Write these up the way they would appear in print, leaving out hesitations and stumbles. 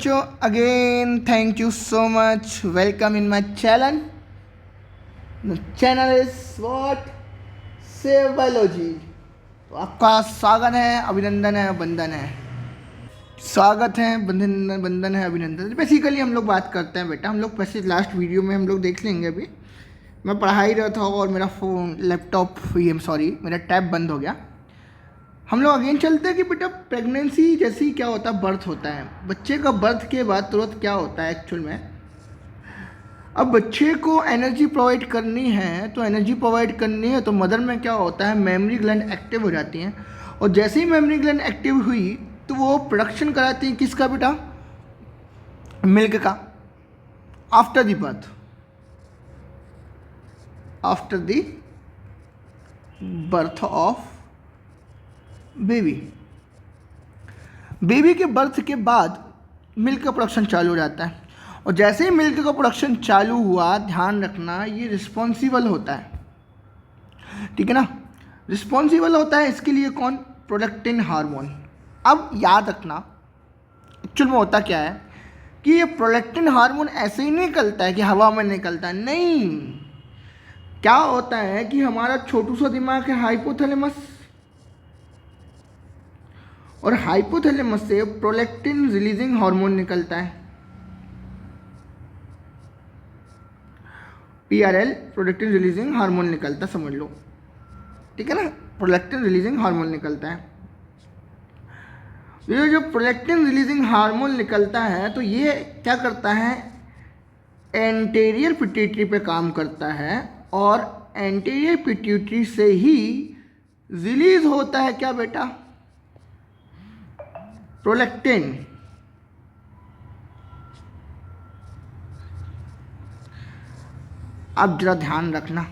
बच्चों, again thank you so much. Welcome in my channel. The channel is what? Save biology. तो आपका स्वागत है, अभिनंदन है, वंदन है. स्वागत है, वंदन वंदन है, अभिनंदन. बेसिकली हम लोग बात करते हैं बेटा. हम लोग वैसे लास्ट वीडियो में हम लोग देख लेंगे. अभी मैं पढ़ा ही रहा था और मेरा फ़ोन लैपटॉप ये सॉरी मेरा टैब बंद हो गया. हम लोग अगेन चलते हैं कि बेटा प्रेगनेंसी जैसी क्या होता है, बर्थ होता है. बच्चे का बर्थ के बाद तुरंत क्या होता है एक्चुअल में. अब बच्चे को एनर्जी प्रोवाइड करनी है, तो एनर्जी प्रोवाइड करनी है तो मदर में क्या होता है, मेमोरी ग्लैंड एक्टिव हो जाती हैं. और जैसे ही मेमोरी ग्लैंड एक्टिव हुई तो वो प्रोडक्शन कराती है किसका बेटा? मिल्क का. After the birth, after the birth of baby. Baby के बर्थ के बाद मिल्क का प्रोडक्शन चालू हो जाता है. और जैसे ही मिल्क का प्रोडक्शन चालू हुआ, ध्यान रखना ये रिस्पॉन्सिबल होता है, ठीक है ना. रिस्पॉन्सिबल होता है इसके लिए कौन? Prolactin hormone. अब याद रखना एक्चुअल में होता क्या है कि ये प्रोलैक्टिन हार्मोन ऐसे ही नहीं निकलता है कि हवा में निकलता है, नहीं. क्या होता है कि हमारा छोटू सा दिमाग है हाइपोथैलेमस, और हाइपोथैलेमस से प्रोलैक्टिन रिलीजिंग हार्मोन निकलता है. PRL, प्रोलैक्टिन रिलीजिंग हार्मोन निकलता, समझ लो, ठीक है ना. प्रोलैक्टिन रिलीजिंग हार्मोन निकलता है. ये जो प्रोलैक्टिन रिलीजिंग हार्मोन निकलता है तो ये क्या करता है, एंटीरियर पिट्यूटरी पे काम करता है. और एंटीरियर पिट्यूटरी से ही रिलीज होता है क्या बेटा? प्रोलैक्टिन. अब जरा ध्यान रखना,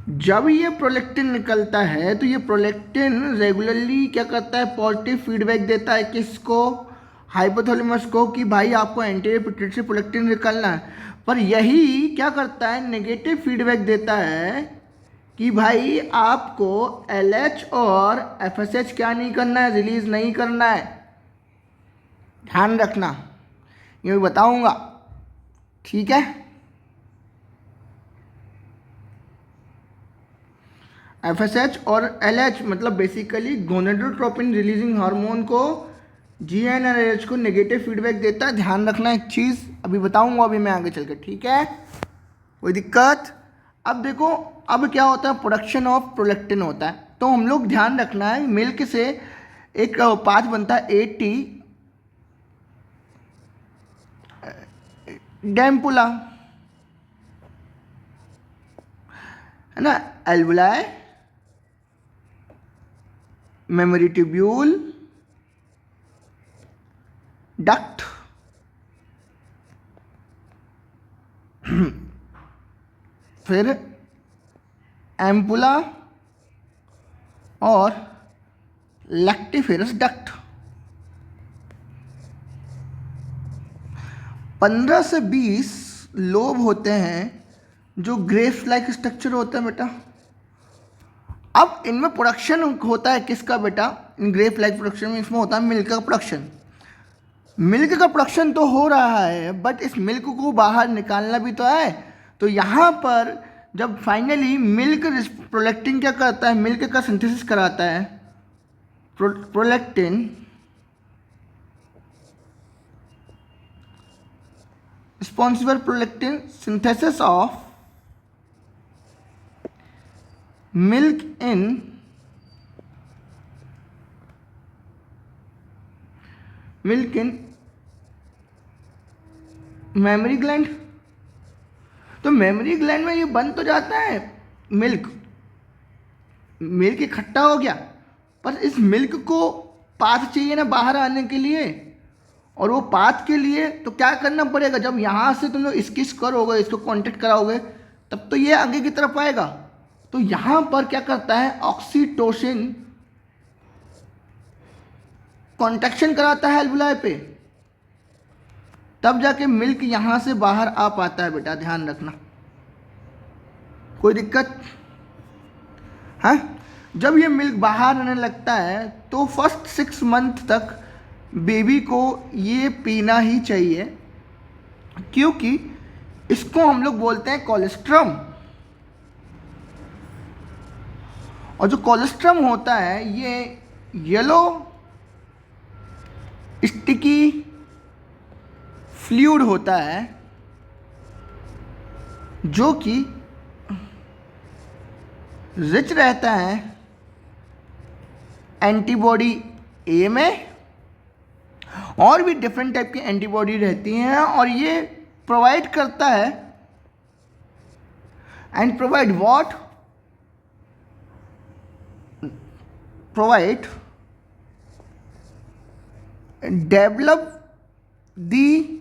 जब ये प्रोलैक्टिन निकलता है तो ये प्रोलैक्टिन रेगुलरली क्या करता है, पॉजिटिव फीडबैक देता है किसको? हाइपोथैलेमस को, कि भाई आपको एंटीरियर पिट्यूटरी से प्रोलैक्टिन निकलना है. पर यही क्या करता है, नेगेटिव फीडबैक देता है कि भाई आपको LH और FSH क्या नहीं करना है, रिलीज नहीं करना है. ध्यान रखना, ये बताऊंगा, ठीक है. FSH और LH मतलब बेसिकली गोनेडोट्रोपिन रिलीजिंग हार्मोन को GnRH को नेगेटिव फीडबैक देता है. ध्यान रखना एक चीज़, अभी बताऊंगा अभी मैं आगे चल के, ठीक है. कोई दिक्कत? अब देखो, अब क्या होता है, प्रोडक्शन ऑफ प्रोलैक्टिन होता है. तो हम लोग ध्यान रखना है, मिल्क से एक पाथ बनता है AT डैम्पुला, है ना, एल्वुलाई, मेमोरी ट्यूब्यूल, डक्ट, फिर एम्पुला और लैक्टिफेरस डक्ट. 15 से 20 लोब होते हैं जो ग्रेप्स लाइक स्ट्रक्चर होता है बेटा. अब इनमें प्रोडक्शन होता है किसका बेटा? इन ग्रेप लाइक प्रोडक्शन में इसमें होता है मिल्क का प्रोडक्शन. मिल्क का प्रोडक्शन तो हो रहा है, बट इस मिल्क को बाहर निकालना भी तो है. तो यहाँ पर जब फाइनली मिल्क प्रोलैक्टिन क्या करता है, मिल्क का सिंथेसिस कराता है. Prolactin responsible prolactin synthesis of milk in memory gland. तो मेमोरी ग्लैंड में ये बन तो जाता है मिल्क इकट्ठा हो गया, पर इस मिल्क को पाथ चाहिए ना बाहर आने के लिए. और वो पाथ के लिए तो क्या करना पड़ेगा, जब यहाँ से तुम लोग स्किस करोगे, इसको कांटेक्ट कराओगे, तब तो ये आगे की तरफ आएगा. तो यहाँ पर क्या करता है, ऑक्सीटोसिन कॉन्ट्रैक्शन कराता है एल्वुलाई पे, तब जाके मिल्क यहाँ से बाहर आ पाता है बेटा. ध्यान रखना, कोई दिक्कत? हाँ, जब ये मिल्क बाहर आने लगता है तो फर्स्ट 6 मंथ तक बेबी को ये पीना ही चाहिए, क्योंकि इसको हम लोग बोलते हैं कोलेस्ट्रम। और जो कोलेस्ट्रम होता है ये येलो स्टिकी फ्लूइड होता है, जो कि रिच रहता है एंटीबॉडी ए में, और भी डिफरेंट टाइप की एंटीबॉडी रहती हैं, और ये प्रोवाइड करता है and provide what, provide develop the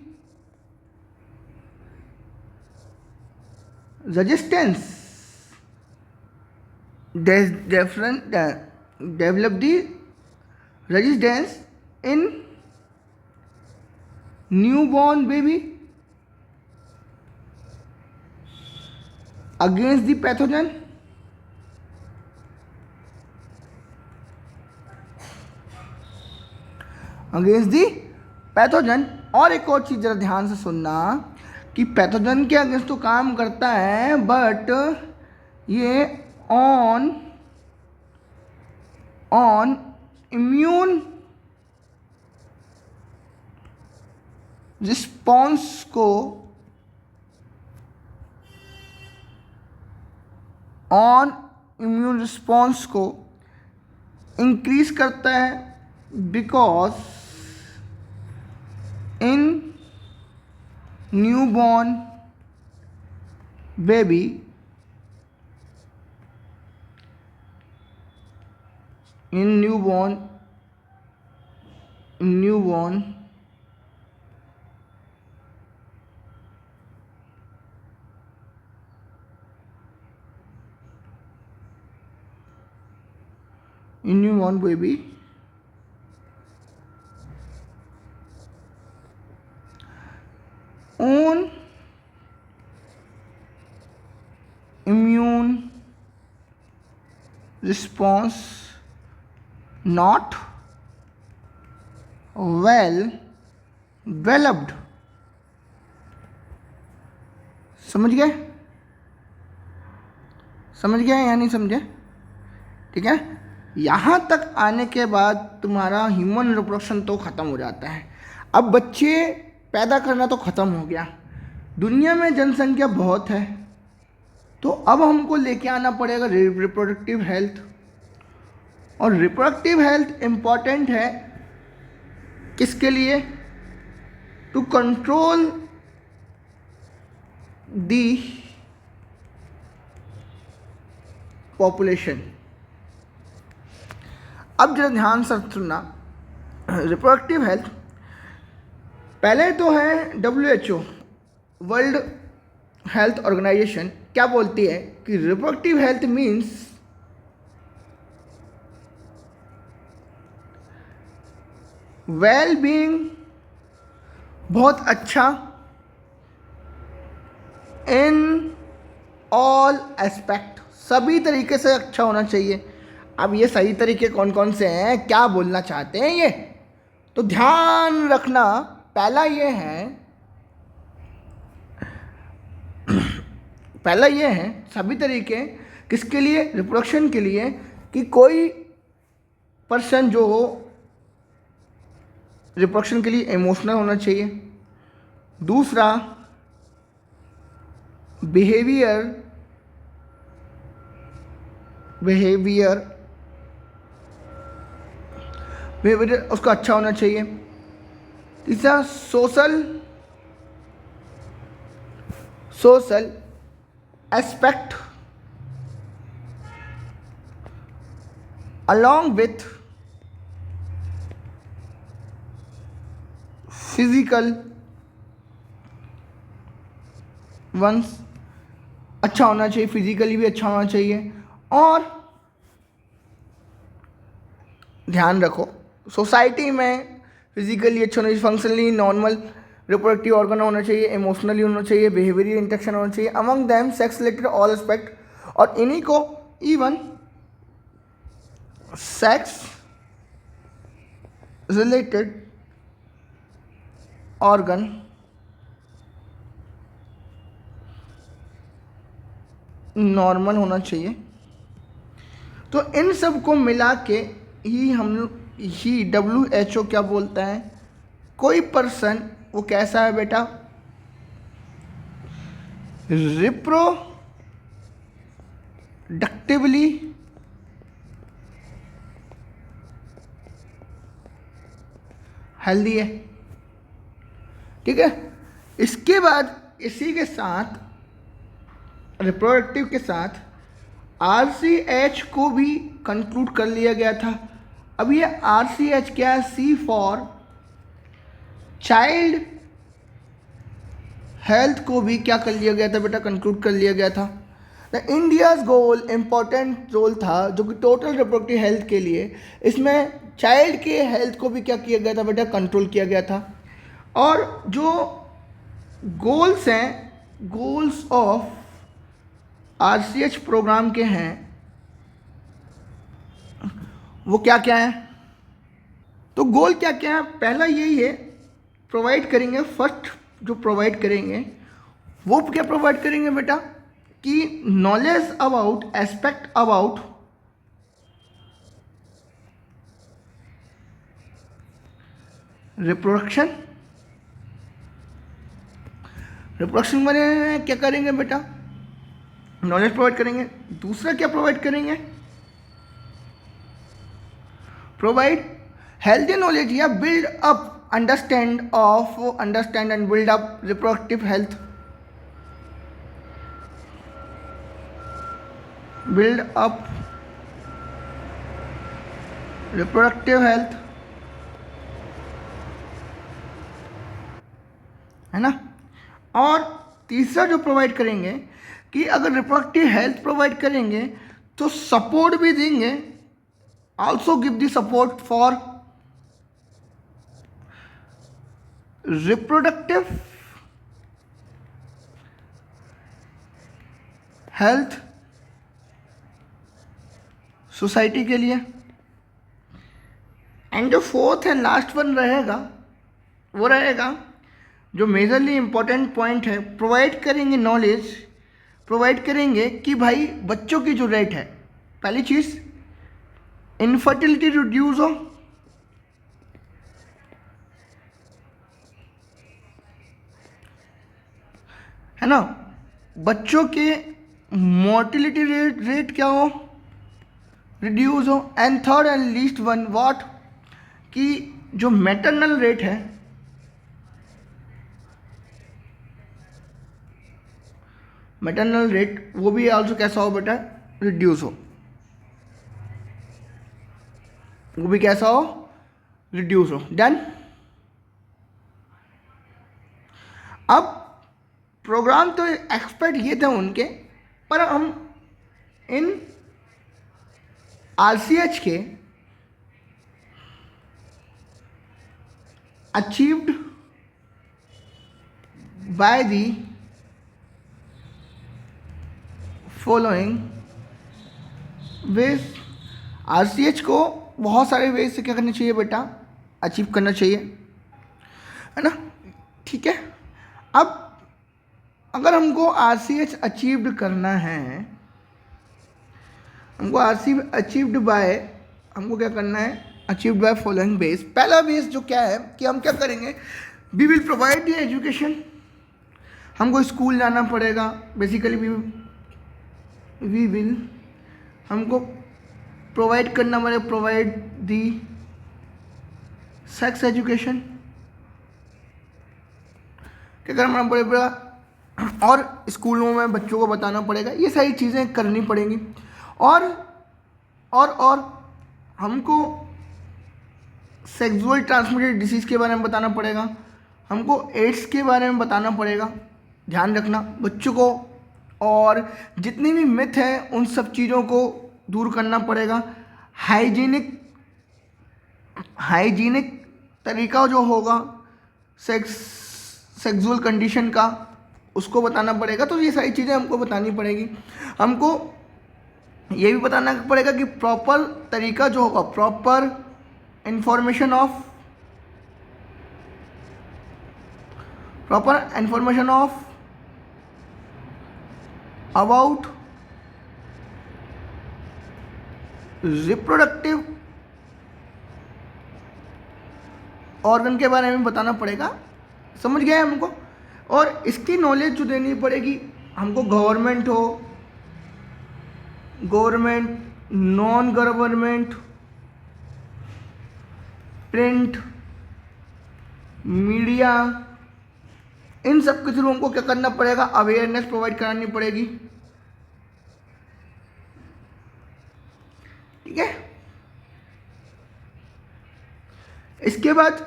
resistance, develop the resistance in newborn baby against the pathogen. Against the pathogen. और एक और चीज़ जरा ध्यान से सुनना कि पैथोजन के अगेंस्ट तो काम करता है, बट ये ऑन इम्यून रिस्पॉन्स को इंक्रीज करता है, because in newborn baby newborn baby own immune response not well developed। समझ गए या नहीं समझे? ठीक है, यहाँ तक आने के बाद तुम्हारा ह्यूमन रिप्रोडक्शन तो ख़त्म हो जाता है। अब बच्चे पैदा करना तो ख़त्म हो गया, दुनिया में जनसंख्या बहुत है, तो अब हमको लेके आना पड़ेगा रिप्रोडक्टिव हेल्थ। और रिप्रोडक्टिव हेल्थ इम्पॉर्टेंट है किसके लिए? To control the population. अब जरा ध्यान से सुनना, रिप्रोडक्टिव हेल्थ पहले तो है WHO वर्ल्ड हेल्थ ऑर्गेनाइजेशन क्या बोलती है कि reproductive health means well being, बहुत अच्छा, इन ऑल एस्पेक्ट, सभी तरीके से अच्छा होना चाहिए। अब ये सही तरीके कौन कौन से हैं, क्या बोलना चाहते हैं ये, तो ध्यान रखना। पहला ये है सभी तरीके किसके लिए? रिप्रोडक्शन के लिए, कि कोई पर्सन जो हो रिप्रोडक्शन के लिए इमोशनल होना चाहिए। दूसरा, बिहेवियर उसका अच्छा होना चाहिए। तीसरा, social aspect along with physical ones अच्छा होना चाहिए, फिजिकली भी अच्छा होना चाहिए। और ध्यान रखो, सोसाइटी में फिजिकली अच्छा होना चाहिए, फंक्शनली नॉर्मल रिप्रोडक्टिव ऑर्गन होना चाहिए, इमोशनली होना चाहिए, बिहेवियरल इंटरेक्शन होना चाहिए, among them sex related all aspect, और इन्हीं को even sex related organ normal होना चाहिए। तो इन सब को मिला के ही हम ही WHO क्या बोलता है, कोई पर्सन वो कैसा है बेटा, रिप्रोडक्टिवली हेल्दी है। ठीक है, इसके बाद इसी के साथ रिप्रोडक्टिव के साथ RCH को भी कंक्लूड कर लिया गया था। अब ये RCH क्या है, C फॉर चाइल्ड हेल्थ को भी क्या कर लिया गया था बेटा, कंक्लूड कर लिया गया था। इंडियाज गोल इंपॉर्टेंट रोल था जो कि टोटल रिप्रोडक्टिव हेल्थ के लिए, इसमें चाइल्ड के हेल्थ को भी क्या किया गया था बेटा, कंट्रोल किया गया था। और जो गोल्स हैं, गोल्स ऑफ RCH प्रोग्राम के हैं वो क्या क्या है, तो गोल क्या क्या है, पहला यही है, प्रोवाइड करेंगे, फर्स्ट जो प्रोवाइड करेंगे वो क्या प्रोवाइड करेंगे बेटा, कि knowledge about aspect about reproduction. Reproduction में क्या करेंगे बेटा, नॉलेज प्रोवाइड करेंगे। दूसरा क्या प्रोवाइड करेंगे, प्रोवाइड हेल्दी नॉलेज या build up understand and build up reproductive health, build up reproductive health, है ना। और तीसरा जो प्रोवाइड करेंगे कि अगर रिप्रोडक्टिव हेल्थ प्रोवाइड करेंगे तो सपोर्ट भी देंगे, also give the support for reproductive health society के लिए। एंड जो फोर्थ एंड लास्ट वन रहेगा वो रहेगा जो मेजरली इंपॉर्टेंट पॉइंट है, प्रोवाइड करेंगे नॉलेज, प्रोवाइड करेंगे कि भाई बच्चों की जो रेट है, पहली चीज़ इनफर्टिलिटी रिड्यूस हो, है ना, बच्चों के मोर्टिलिटी रेट क्या हो, रिड्यूस हो। And third and least one what, कि जो मैटरनल रेट है, मैटरनल रेट वो भी आल्सो कैसा हो बेटा, रिड्यूस हो, वो भी कैसा हो, रिड्यूस हो। डन। अब प्रोग्राम तो एक्सपर्ट ये थे उनके, पर हम इन RCH के achieved by the following veg, RCH को बहुत सारे वेज से क्या करना चाहिए बेटा, अचीव करना चाहिए, है ना। ठीक है, अब अगर हमको RCH अचीव्ड करना है, हमको RCH अचीव्ड बाय, हमको क्या करना है, अचीव्ड बाय फॉलोइंग बेस। पहला बेस जो क्या है कि हम क्या करेंगे, we will provide the education, हमको स्कूल जाना पड़ेगा, बेसिकली वी विल, हमको प्रोवाइड करना पड़ेगा, प्रोवाइड दी सेक्स एजुकेशन, क्या करना पड़ेगा, और स्कूलों में बच्चों को बताना पड़ेगा, ये सारी चीज़ें करनी पड़ेंगी। और हमको सेक्सुअल ट्रांसमिटेड डिसीज़ के बारे में बताना पड़ेगा, हमको एड्स के बारे में बताना पड़ेगा, ध्यान रखना बच्चों को, और जितनी भी मिथ है उन सब चीज़ों को दूर करना पड़ेगा। हाइजीनिक तरीका जो होगा सेक्सुअल कंडीशन का, उसको बताना पड़ेगा। तो ये सारी चीज़ें हमको बतानी पड़ेगी। हमको ये भी बताना पड़ेगा कि प्रॉपर तरीका जो होगा, proper information of proper information of about reproductive organ के बारे में बताना पड़ेगा। समझ गए हमको। और इसकी नॉलेज जो देनी पड़ेगी हमको, गवर्नमेंट हो, government, non government, print media, इन सब के थ्रू हमको क्या करना पड़ेगा, अवेयरनेस प्रोवाइड करानी पड़ेगी। ठीक है। इसके बाद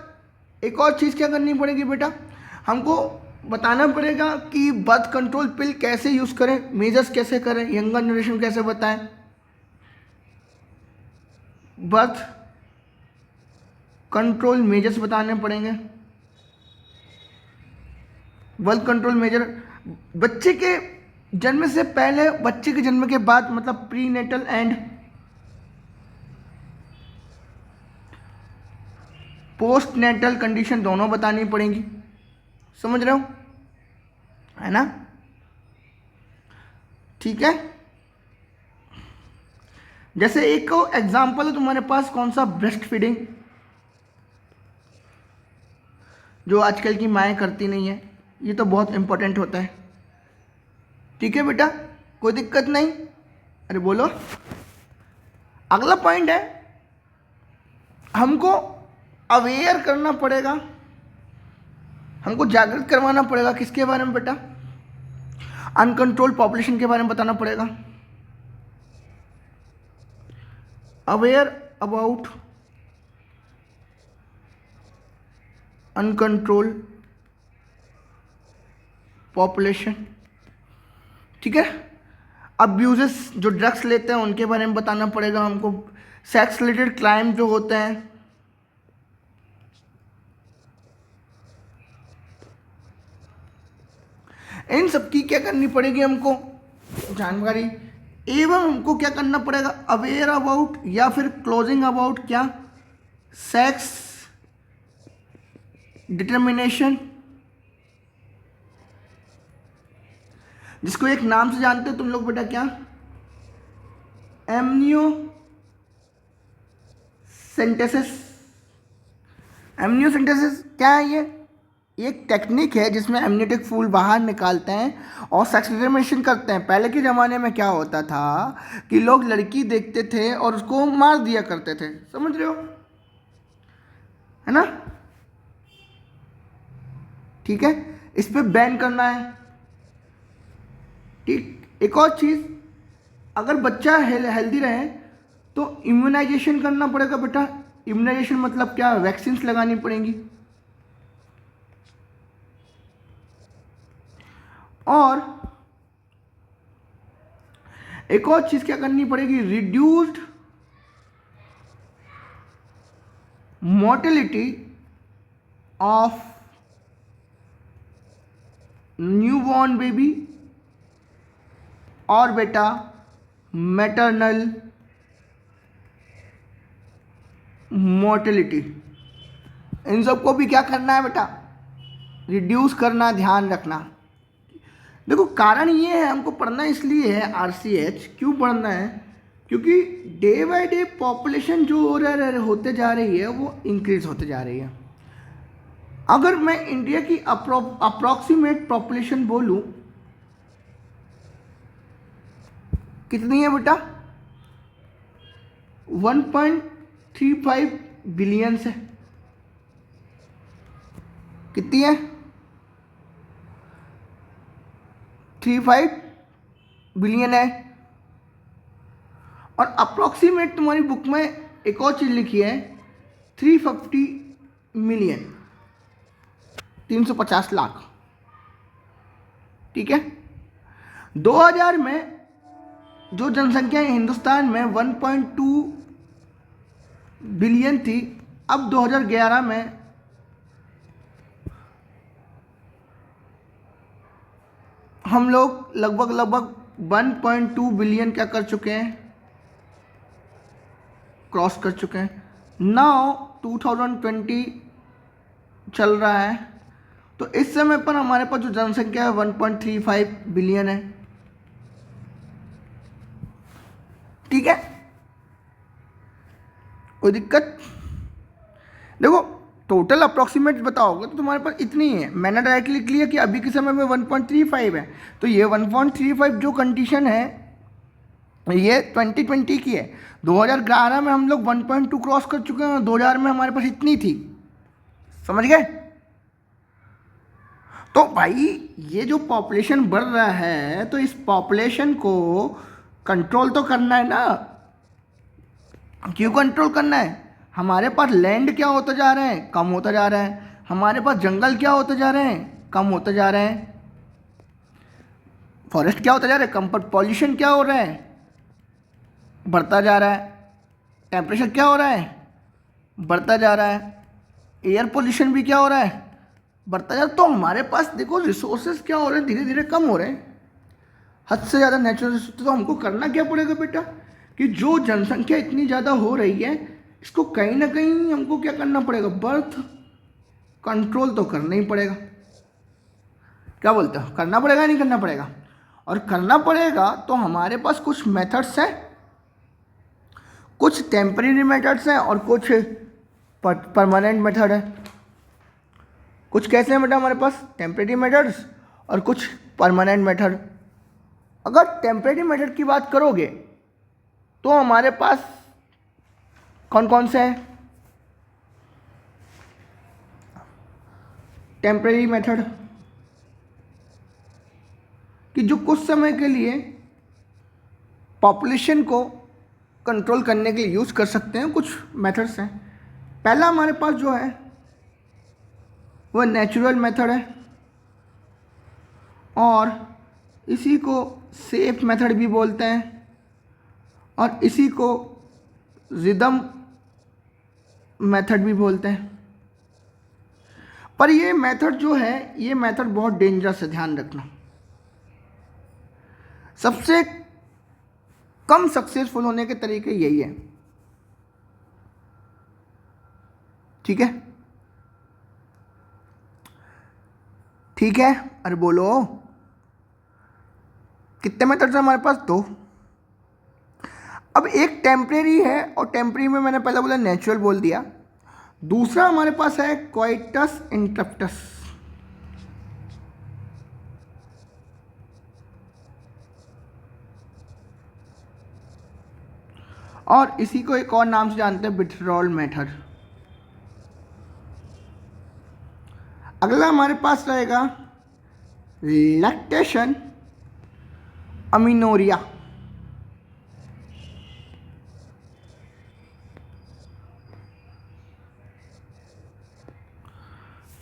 एक और चीज़ क्या करनी पड़ेगी बेटा, हमको बताना पड़ेगा कि बर्थ कंट्रोल पिल कैसे यूज़ करें, मेजर्स कैसे करें, यंगर जनरेशन कैसे बताएं। बर्थ कंट्रोल मेजर्स बताने पड़ेंगे। बर्थ कंट्रोल मेजर बच्चे के जन्म से पहले, बच्चे के जन्म के बाद, मतलब prenatal and postnatal condition दोनों बतानी पड़ेंगी। समझ रहे हो, है ना? ठीक है। जैसे एक एग्जांपल है तुम्हारे पास, कौन सा, ब्रेस्ट फीडिंग, जो आजकल की माएँ करती नहीं है। ये तो बहुत इंपॉर्टेंट होता है। ठीक है बेटा, कोई दिक्कत नहीं। अरे बोलो। अगला पॉइंट है, हमको अवेयर करना पड़ेगा, हमको जागृत करवाना पड़ेगा। किसके बारे में बेटा? अनकंट्रोल्ड पॉपुलेशन के बारे में बताना पड़ेगा। Aware about uncontrolled population. ठीक है। अब्यूजेस, जो ड्रग्स लेते हैं उनके बारे में बताना पड़ेगा हमको। सेक्स रिलेटेड क्राइम जो होते हैं, इन सब की क्या करनी पड़ेगी हमको जानकारी। एवं हमको क्या करना पड़ेगा, अवेयर अबाउट या फिर क्लोजिंग अबाउट क्या, सेक्स डिटर्मिनेशन, जिसको एक नाम से जानते हो तुम लोग बेटा, क्या, एमनियोसेंटेसिस। एमनियोसेंटेसिस क्या है? ये एक टेक्निक है जिसमें एमनियोटिक फूल बाहर निकालते हैं और सेक्स डिटर्मिनेशन करते हैं। पहले के ज़माने में क्या होता था कि लोग लड़की देखते थे और उसको मार दिया करते थे। समझ रहे हो, है ना? ठीक है, इस पे बैन करना है। ठीक। एक और चीज़, अगर बच्चा हेल्दी रहे तो इम्यूनाइजेशन करना पड़ेगा बेटा। इम्यूनाइजेशन मतलब क्या, वैक्सीन्स लगानी पड़ेंगी। और एक और चीज क्या करनी पड़ेगी, reduced mortality of newborn baby और बेटा मैटरनल मोर्टेलिटी, इन सबको भी क्या करना है बेटा, रिड्यूस करना, ध्यान रखना। देखो कारण ये है, हमको पढ़ना इसलिए है आरसीएच, क्यों पढ़ना है, क्योंकि डे बाय डे पॉपुलेशन जो होते जा रही है वो इंक्रीज होते जा रही है। अगर मैं इंडिया की अप्रॉक्सीमेट पॉपुलेशन बोलूं, कितनी है बेटा, 1.35 बिलियन है। कितनी है, 35 बिलियन है। और अप्रॉक्सीमेट तुम्हारी बुक में एक और चीज़ लिखी है, 350 मिलियन, 350 लाख। ठीक है। 2000 में जो जनसंख्या हिंदुस्तान में 1.2 बिलियन थी, अब 2011 में हम लोग लगभग 1.2 बिलियन क्या कर चुके हैं, क्रॉस कर चुके हैं। नाउ 2020 चल रहा है तो इस समय पर हमारे पास जो जनसंख्या है 1.35 बिलियन है। ठीक है, कोई दिक्कत? देखो टोटल अप्रॉक्सीमेट बताओगे तो तुम्हारे पास इतनी है। मैंने डायरेक्टली लिख लिया कि अभी के समय में 1.35 है, तो ये 1.35 जो कंडीशन है ये 2020 की है। 2011 में हम लोग 1.2 क्रॉस कर चुके हैं, 2000 में हमारे पास इतनी थी। समझ गए? तो भाई ये जो पॉपुलेशन बढ़ रहा है, तो इस पॉपुलेशन को कंट्रोल तो करना है ना। क्यों कंट्रोल करना है? हमारे पास लैंड क्या होता जा रहे हैं? कम होता जा रहा है। हमारे पास जंगल क्या होते जा रहे हैं? कम होते जा रहे हैं। फॉरेस्ट क्या होता जा रहा है? कम। पर पॉल्यूशन क्या हो रहा है? बढ़ता जा रहा है। टेम्परेचर क्या हो रहा है? बढ़ता जा रहा है। एयर पोल्यूशन भी क्या हो रहा है? बढ़ता जा रहा है। तो हमारे पास देखो रिसोर्सेज क्या हो रहे हैं? धीरे धीरे कम हो रहे हैं। हद से ज़्यादा नेचुरल रिसोर्स। तो हमको करना क्या पड़ेगा बेटा कि जो जनसंख्या इतनी ज़्यादा हो रही है, इसको कहीं ना कहीं हमको क्या करना पड़ेगा? बर्थ कंट्रोल तो करना ही पड़ेगा। क्या बोलते हो? करना पड़ेगा नहीं करना पड़ेगा? और करना पड़ेगा तो हमारे पास कुछ मेथड्स हैं, कुछ टेम्परेरी मेथड्स हैं और कुछ परमानेंट मेथड है। कुछ कैसे हैं बेटा हमारे पास? टेम्परेरी मेथड्स और कुछ परमानेंट मेथड। अगर टेम्परेरी मेथड की बात करोगे तो हमारे पास कौन कौन से हैं? टेम्परेरी मेथड कि जो कुछ समय के लिए पॉपुलेशन को कंट्रोल करने के लिए यूज़ कर सकते हैं, कुछ मेथड्स हैं। पहला हमारे पास जो है वह नेचुरल मेथड है और इसी को सेफ मेथड भी बोलते हैं और इसी को रिदम मेथड भी बोलते हैं। पर ये मेथड जो है, ये मेथड बहुत डेंजरस है, ध्यान रखना। सबसे कम सक्सेसफुल होने के तरीके यही है। ठीक है? ठीक है, अरे बोलो। कितने मेथड्स हैं हमारे पास? दो। अब एक टेम्परेरी है और टेम्परेरी में मैंने पहले बोला नेचुरल बोल दिया। दूसरा हमारे पास है कोइटस इंटरप्टस। और इसी को एक और नाम से जानते हैं, विथड्रॉल मेथड। अगला हमारे पास रहेगा लैक्टेशन अमीनोरिया।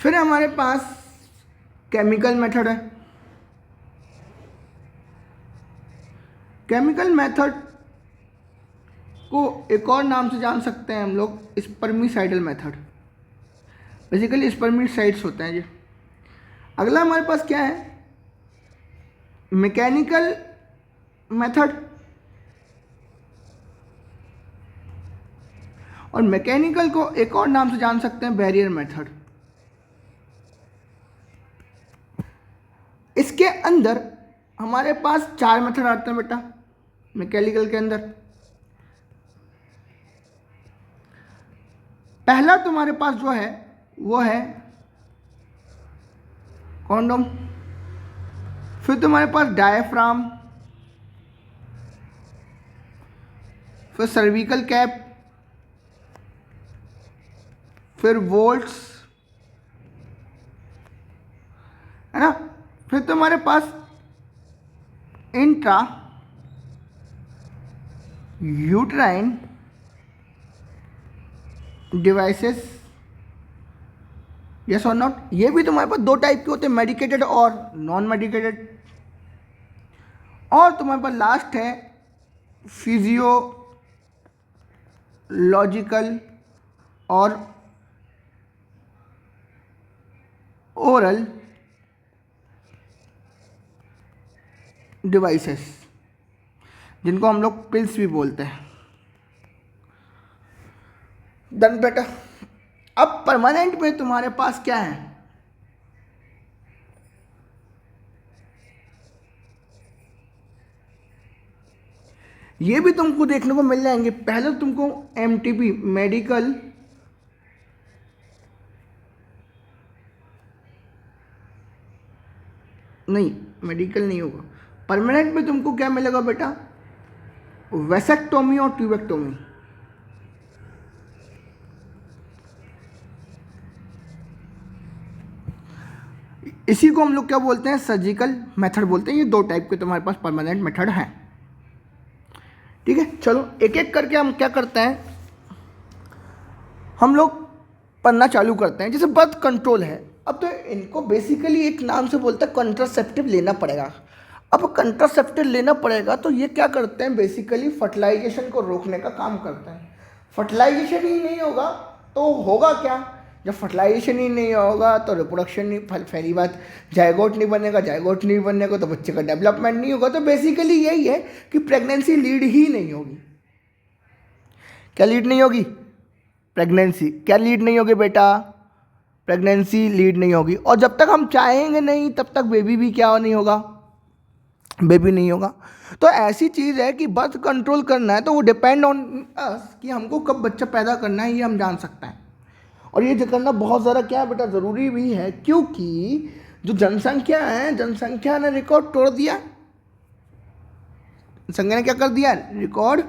फिर हमारे पास केमिकल मेथड है। केमिकल मेथड को एक और नाम से जान सकते हैं हम लोग, स्पर्मिसाइडल मेथड। बेसिकली स्पर्मिसाइड्स होते हैं ये। अगला हमारे पास क्या है? Mechanical method. और मैकेनिकल को एक और नाम से जान सकते हैं, बैरियर मेथड। इसके अंदर हमारे पास चार मेथड आते हैं बेटा मैकेनिकल के अंदर। पहला तुम्हारे पास जो है वो है कॉन्डोम। फिर तुम्हारे पास डायफ्राम, फिर सर्विकल कैप, फिर वोल्ट्स, है ना। फिर तुम्हारे पास इंट्रा यूट्राइन डिवाइसेस, यस और नॉट। ये भी तुम्हारे पास दो टाइप के होते हैं, मेडिकेटेड और नॉन मेडिकेटेड। और तुम्हारे पास लास्ट है फिजियोलॉजिकल और ओरल डिवाइसेस, जिनको हम लोग पिल्स भी बोलते हैं। डन बेटा। अब परमानेंट में तुम्हारे पास क्या है? ये भी तुमको देखने को मिल जाएंगे। पहले तुमको एमटीपी मेडिकल नहीं, मेडिकल नहीं होगा। परमानेंट में तुमको क्या मिलेगा बेटा, वेसेक्टोमी और ट्यूबेक्टोमी। इसी को हम लोग क्या बोलते हैं, सर्जिकल मेथड बोलते हैं। ये दो टाइप के तुम्हारे पास परमानेंट मेथड हैं। ठीक है, चलो एक एक करके हम क्या करते हैं, हम लोग पढ़ना चालू करते हैं। जैसे बर्थ कंट्रोल है, अब तो इनको बेसिकली एक नाम से बोलते हैं कंट्रासेप्टिव लेना पड़ेगा। अब कंट्रासेप्टिव लेना पड़ेगा तो ये क्या करते हैं, बेसिकली फर्टिलाइजेशन को रोकने का काम करते हैं। फर्टिलाइजेशन ही नहीं होगा तो होगा क्या, जब फर्टिलाइजेशन ही नहीं होगा तो रिप्रोडक्शन नहीं, पहली बात जायगोट नहीं बनेगा, जायगोट नहीं बनेगा तो बच्चे का डेवलपमेंट नहीं होगा। तो बेसिकली यही है कि प्रेगनेंसी लीड ही नहीं होगी। क्या लीड नहीं होगी, प्रेगनेंसी क्या लीड नहीं होगी बेटा, प्रेगनेंसी लीड नहीं होगी। और जब तक हम चाहेंगे नहीं तब तक बेबी भी क्या नहीं होगा, बेबी नहीं होगा। तो ऐसी चीज़ है कि बर्थ कंट्रोल करना है तो वो डिपेंड ऑन अस कि हमको कब बच्चा पैदा करना है, ये हम जान सकते हैं। और ये करना बहुत ज़्यादा क्या है बेटा, ज़रूरी भी है, क्योंकि जो जनसंख्या है, जनसंख्या ने रिकॉर्ड तोड़ दिया। जनसंख्या ने क्या कर दिया, रिकॉर्ड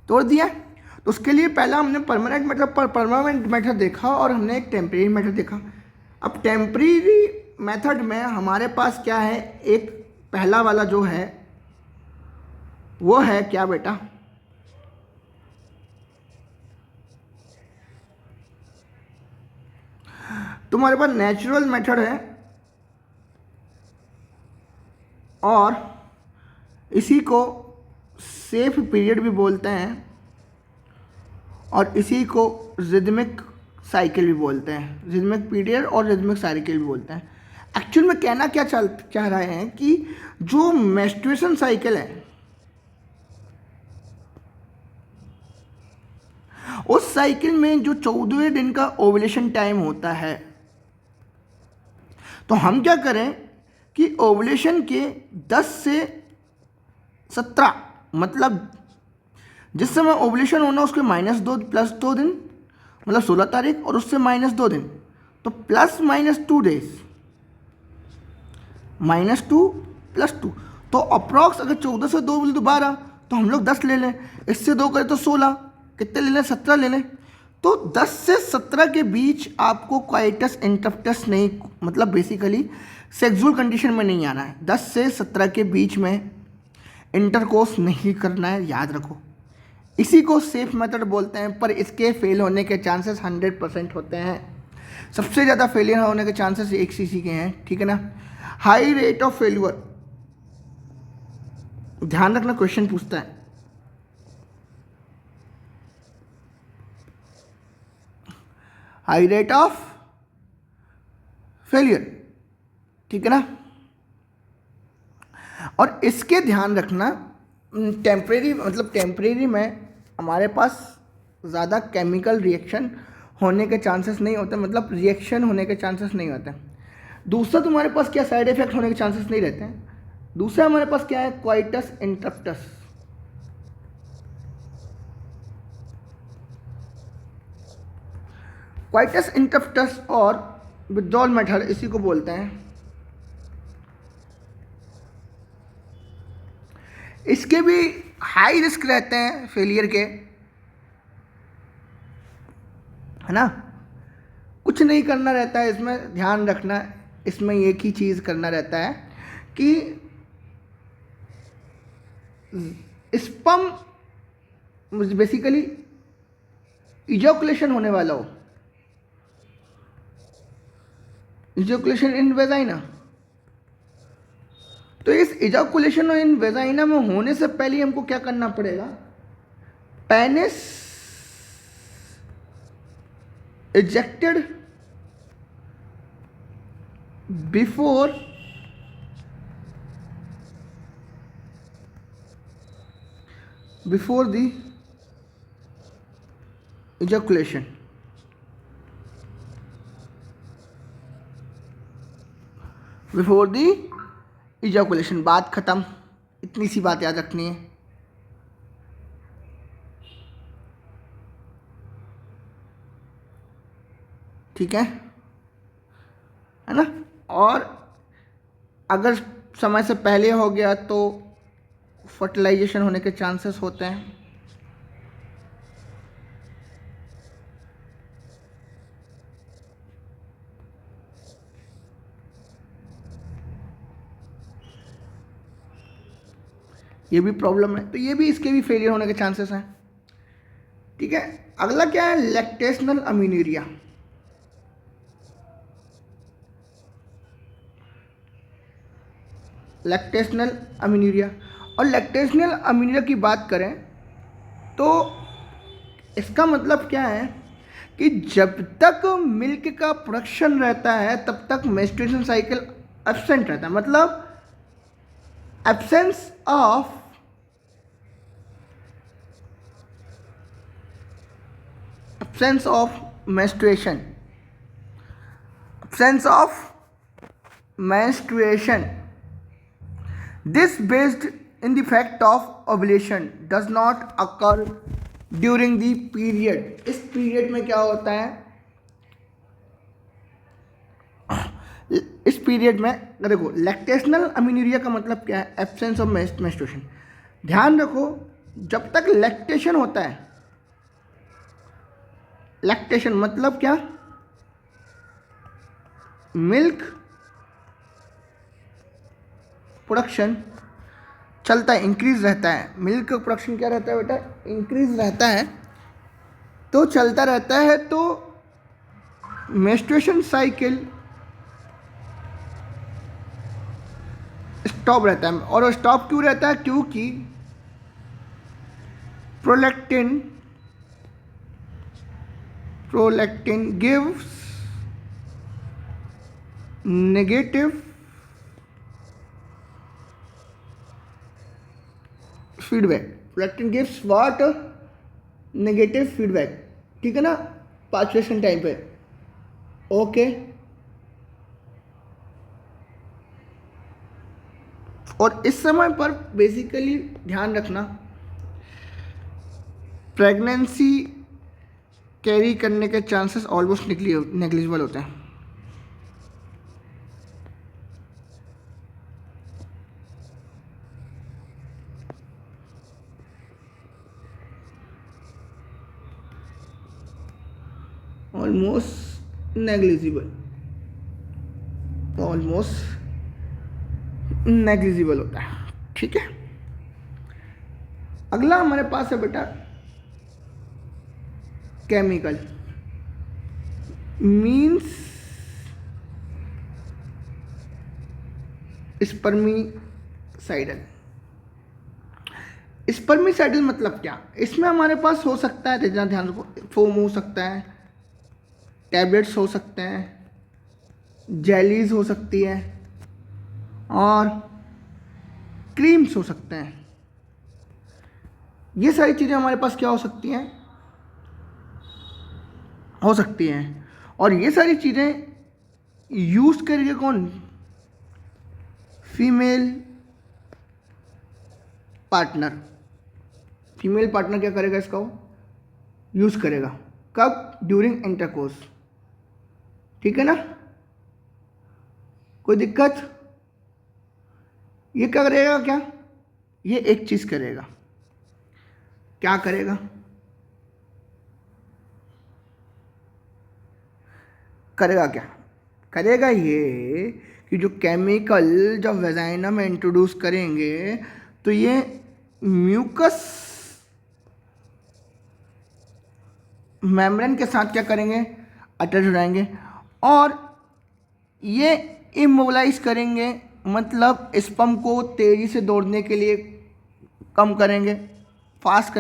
तोड़ दिया। तो उसके लिए पहला हमने परमानेंट मेथड देखा और हमने एक टेम्परेरी मेथड देखा। अब टेम्परेरी मेथड में हमारे पास क्या है, एक पहला वाला जो है वो है क्या बेटा, तुम्हारे पास नेचुरल मेथड है और इसी को सेफ पीरियड भी बोलते हैं और इसी को रिदमिक साइकिल भी बोलते हैं। रिदमिक पीरियड और रिदमिक साइकिल भी बोलते हैं। एक्चुअल में कहना क्या चाह रहे हैं कि जो मेंस्ट्रुएशन साइकिल है उस साइकिल में जो 14वें दिन का ओवुलेशन टाइम होता है, तो हम क्या करें कि ओवुलेशन के 10 से 17 मतलब जिस समय ओवुलेशन होना उसके -2 + 2 दिन मतलब 16 तारीख और उससे -2 दिन, तो +- 2 डेज, -2 + 2, तो अप्रॉक्स अगर 14 से 2 बोले तो 12, तो हम लोग 10 ले लें, इससे 2 करें तो 16, कितने ले लें, 17 ले लें। तो 10 से 17 के बीच आपको क्वाइटस इंटरप्टस नहीं, मतलब बेसिकली सेक्सुअल कंडीशन में नहीं आना है। 10 से 17 के बीच में इंटरकोर्स नहीं करना है, याद रखो। इसी को सेफ मेथड बोलते हैं, पर इसके फेल होने के चांसेस 100% होते हैं। सबसे ज़्यादा फेलियर होने के चांसेस एक सीसी के हैं, ठीक है ना। हाई रेट ऑफ फेल्यूर, ध्यान रखना क्वेश्चन पूछता है, हाई रेट ऑफ फेलियर, ठीक है ना। और इसके ध्यान रखना टेम्परेरी में हमारे पास ज़्यादा केमिकल रिएक्शन होने के चांसेस नहीं होते, मतलब रिएक्शन होने के चांसेस नहीं होते। दूसरा तुम्हारे पास क्या साइड इफेक्ट होने के चांसेस नहीं रहते हैं। दूसरा हमारे पास क्या है, क्वाइटस इंटरप्टस। क्वाइटस इंटरप्टस और विथड्रॉल मेथड इसी को बोलते हैं। इसके भी हाई रिस्क रहते हैं फेलियर के, है ना। कुछ नहीं करना रहता है इसमें, ध्यान रखना, इसमें एक ही चीज़ करना रहता है कि स्पर्म बेसिकली इजैकुलेशन होने वाला हो, इजैकुलेशन इन वेजाइना। तो इस इजैकुलेशन इन वेजाइना में होने से पहले हमको क्या करना पड़ेगा, penis ejected before the ejaculation. Before the ejaculation, बात खत्म। इतनी सी बात याद रखनी है। ठीक है ना। और अगर समय से पहले हो गया तो फर्टिलाइजेशन होने के चांसेस होते हैं। ये भी प्रॉब्लम है, तो ये भी इसके भी फेलियर होने के चांसेस हैं। ठीक है, अगला क्या है, लैक्टेशनल अमीनूरिया। लैक्टेशनल अमीनूरिया, और लैक्टेशनल अमीनूरिया की बात करें तो इसका मतलब क्या है कि जब तक मिल्क का प्रोडक्शन रहता है तब तक मेंस्ट्रुएशन साइकिल एब्सेंट रहता है, मतलब absence of menstruation, absence of menstruation, this based in the fact of ovulation does not occur during the period। इस पीरियड में क्या होता है, इस पीरियड में देखो लैक्टेशनल अमीनूरिया का मतलब क्या है, एब्सेंस ऑफ मेंस्ट्रुएशन। ध्यान रखो, जब तक लैक्टेशन होता है, लैक्टेशन मतलब क्या, मिल्क प्रोडक्शन चलता है, इंक्रीज रहता है। मिल्क प्रोडक्शन क्या रहता है बेटा, इंक्रीज रहता है, तो चलता रहता है, तो मेंस्ट्रुएशन साइकिल स्टॉप रहता है। और स्टॉप क्यों रहता है, क्योंकि prolactin gives negative feedback. Prolactin gives what, negative feedback. ठीक है ना, पाचुएशन टाइम पे। ओके, और इस समय पर बेसिकली ध्यान रखना, प्रेगनेंसी कैरी करने के चांसेस ऑलमोस्ट नेग्लिजिबल होते हैं। ऑलमोस्ट नेग्लिजिबल होता है। ठीक है, अगला हमारे पास है बेटा केमिकल, मीन्स स्पर्मिसाइडल। स्पर्मिसाइडल मतलब क्या, इसमें हमारे पास हो सकता है, ध्यान रखो, फोम हो सकता है, टैबलेट्स हो सकते हैं, जेलीज हो सकती है, और क्रीम्स हो सकते हैं। ये सारी चीज़ें हमारे पास क्या हो सकती हैं, और ये सारी चीज़ें यूज़ करेंगे कौन, फीमेल पार्टनर। फीमेल पार्टनर क्या करेगा, इसका वो यूज़ करेगा, कब, ड्यूरिंग इंटरकोर्स। ठीक है ना, कोई दिक्कत, ये क्या करेगा, क्या ये एक चीज़ करेगा, क्या करेगा, क्या करेगा, ये कि जो केमिकल जब वेजाइना में इंट्रोड्यूस करेंगे तो ये म्यूकस मेम्ब्रेन के साथ क्या करेंगे, अटैच हो जाएंगे, और ये इमोबिलाइज करेंगे, मतलब स्पर्म को तेज़ी से दौड़ने के लिए कम करेंगे, फास्ट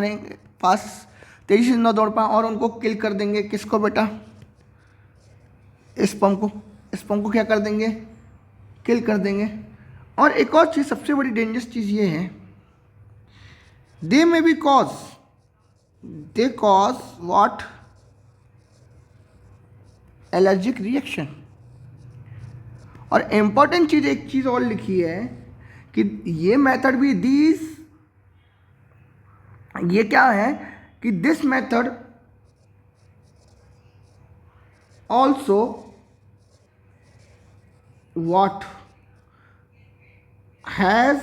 तेज़ी से न दौड़ पाए, और उनको किल कर देंगे। किसको बेटा, स्पर्म को क्या कर देंगे, किल कर देंगे। और एक और चीज़, सबसे बड़ी डेंजरस चीज़ ये है, they cause what, allergic reaction. और इम्पॉर्टेंट चीज़, एक चीज़ और लिखी है कि ये मेथड भी ये क्या है कि this method also what has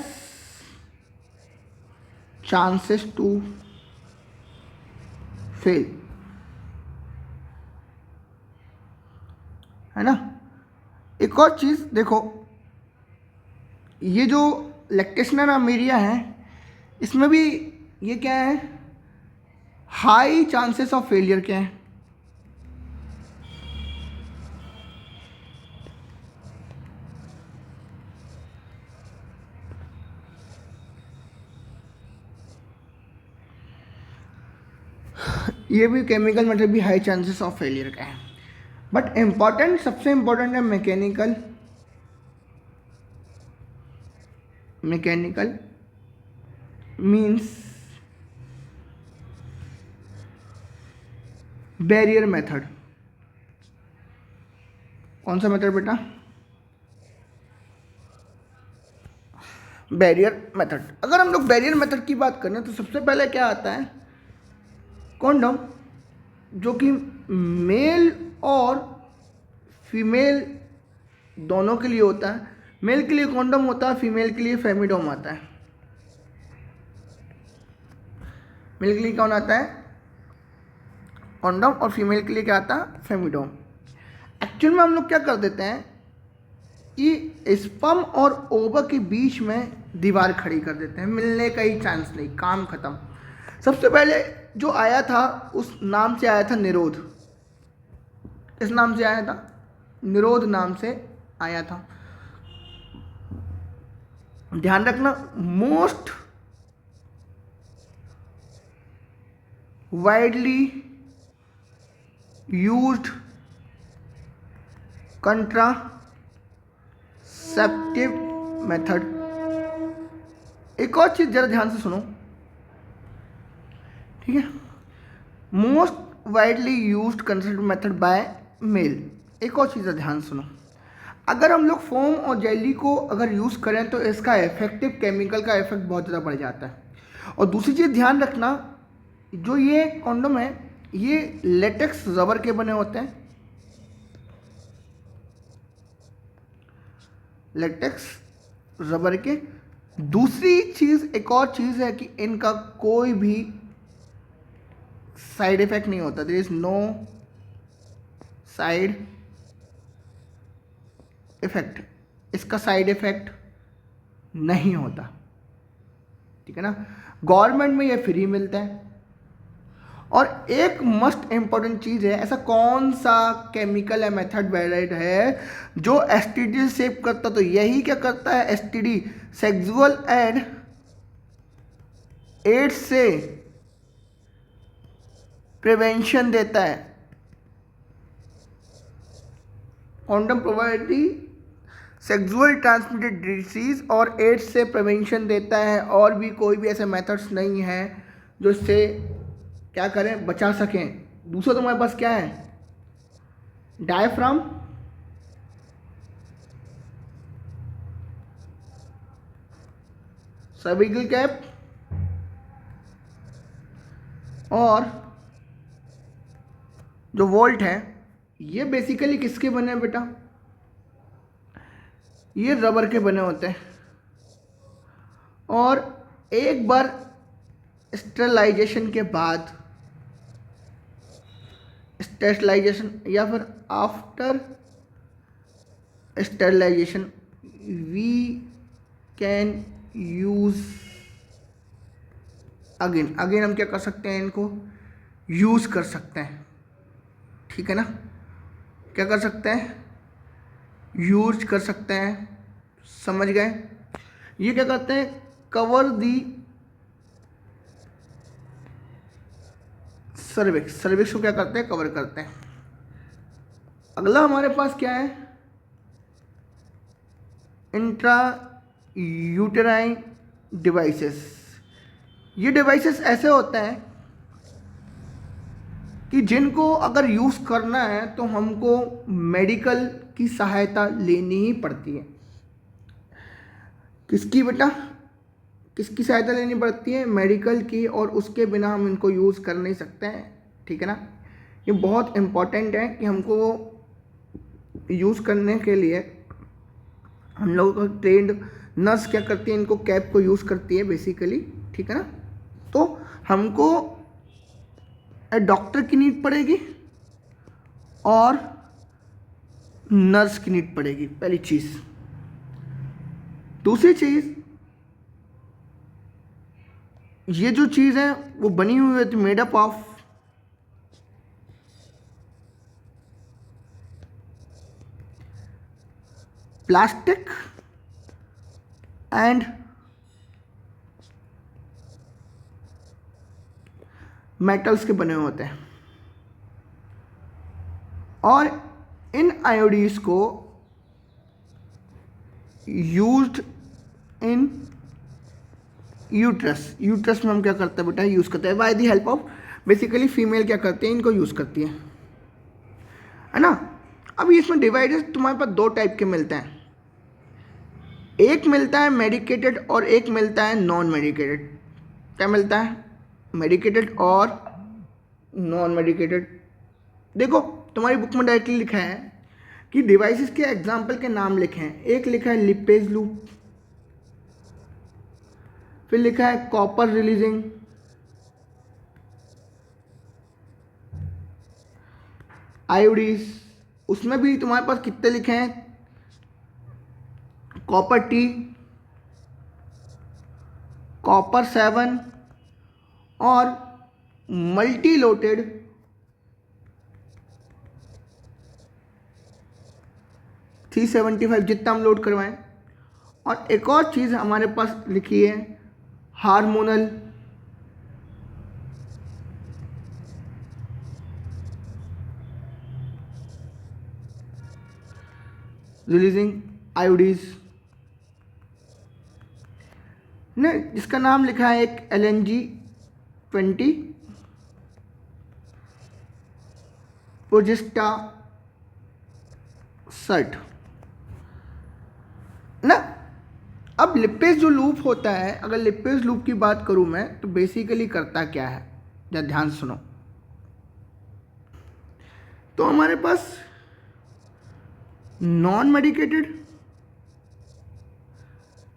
chances to fail, है ना। एक और चीज़ देखो, ये जो लैक्टेशनल अमीरिया है इसमें भी ये क्या है, हाई चांसेस ऑफ फेलियर क्या है, ये भी केमिकल मेथड भी हाई चांसेस ऑफ फेलियर का है। बट इम्पॉर्टेंट, सबसे इम्पॉर्टेंट है mechanical. Mechanical means barrier method. कौन सा मेथड बेटा? Barrier method. अगर हम लोग बैरियर मेथड की बात करें तो सबसे पहले क्या आता है, कॉन्डोम, जो कि मेल और फीमेल दोनों के लिए होता है। मेल के लिए कॉन्डोम होता है, फीमेल के लिए फेमिडोम आता है। मेल के लिए कौन आता है? कॉन्डोम, और फीमेल के लिए क्या आता है? फेमिडोम। एक्चुअल में हम लोग क्या कर देते हैं कि स्पर्म और ओवा के बीच में दीवार खड़ी कर देते हैं, मिलने का ही चांस नहीं, काम खत्म। सबसे पहले जो आया था उस नाम से आया था निरोध। किस नाम से आया था? निरोध नाम से आया था। ध्यान रखना, most widely used contraceptive method. एक और चीज जरा ध्यान से सुनो, ठीक है। Most widely used contraceptive method by male. एक और चीज़ ध्यान सुनो, अगर हम लोग फोम और जेली को अगर यूज़ करें तो इसका इफेक्टिव केमिकल का इफेक्ट बहुत ज़्यादा बढ़ जाता है। और दूसरी चीज़ ध्यान रखना, जो ये कॉन्डोम है ये लेटेक्स रबर के बने होते हैं। लेटेक्स रबर के। दूसरी चीज़, एक और चीज़ है कि इनका कोई भी साइड इफेक्ट नहीं होता। There is no side effect, इसका साइड इफेक्ट नहीं होता, ठीक है ना। गवर्नमेंट में ये फ्री मिलता है। और एक मस्ट इंपॉर्टेंट चीज है, ऐसा कौन सा केमिकल है, मेथड वेराइट है जो एसटीडी सेव करता? तो यही क्या करता है, एसटीडी, सेक्सुअल एंड एड्स से प्रिवेंशन देता है। Condom provide the sexual transmitted disease और एड्स से प्रिवेंशन देता है। और भी कोई भी ऐसे मेथड्स नहीं है जो इससे क्या करें, बचा सकें। दूसरा तुम्हारे पास क्या है, डायफ्राम, सर्विकल कैप और जो वोल्ट है। ये बेसिकली किसके बने हैं बेटा? ये रबर के बने होते हैं। और एक बार स्टेरिलाइजेशन के बाद, स्टेरिलाइजेशन या फिर after sterilisation, we can use again. Again हम क्या कर सकते हैं, इनको यूज कर सकते हैं, ठीक है ना। क्या कर सकते हैं, यूज कर सकते हैं, समझ गए। ये क्या करते हैं, कवर दी सर्विक्स। सर्विक्स को क्या करते हैं, कवर करते हैं। अगला हमारे पास क्या है, इंट्रा यूटेराइन डिवाइसेस। ये डिवाइसेस ऐसे होते हैं कि जिनको अगर यूज़ करना है तो हमको मेडिकल की सहायता लेनी ही पड़ती है। किसकी बेटा, किसकी सहायता लेनी पड़ती है? मेडिकल की। और उसके बिना हम इनको यूज़ कर नहीं सकते हैं, ठीक है ना। ये बहुत इम्पॉर्टेंट है कि हमको यूज़ करने के लिए हम लोगों का ट्रेंड नर्स क्या करती है, इनको कैप को यूज़ करती है बेसिकली, ठीक है ना। तो हमको डॉक्टर की नीड पड़ेगी और नर्स की नीड पड़ेगी, पहली चीज़। दूसरी चीज़, ये जो चीज़ है वो बनी हुई है made up of plastic and metals के बने हुए होते हैं, और इन आयोडीज को यूज्ड इन यूट्रस। यूट्रस में हम क्या करते हैं बेटा, यूज़ करते हैं by the help of, basically female क्या करती है, इनको यूज़ करती है ना। अब इसमें डिवाइडेड तुम्हारे पास दो टाइप के मिलते हैं, एक मिलता है मेडिकेटेड और एक मिलता है नॉन मेडिकेटेड। क्या मिलता है, मेडिकेटेड और नॉन मेडिकेटेड। देखो तुम्हारी बुक में डायरेक्टली लिखा है कि डिवाइसेस के एग्जाम्पल के नाम लिखे हैं। एक लिखा है लिपेज लूप, फिर लिखा है कॉपर रिलीजिंग, आयोडीज। उसमें भी तुम्हारे पास कितने लिखे हैं, कॉपर टी, कॉपर 7 और मल्टी लोटेड $375 जितना हम लोड करवाएं। और एक और चीज़ हमारे पास लिखी है हार्मोनल रिलीजिंग आयोडीज ने, जिसका नाम लिखा है एक LNG-20 प्रोजेस्टा सर्ट ना। अब लिपेज जो लूप होता है, अगर लिपेज लूप की बात करूं मैं, तो बेसिकली करता क्या है, जरा ध्यान सुनो। तो हमारे पास नॉन मेडिकेटेड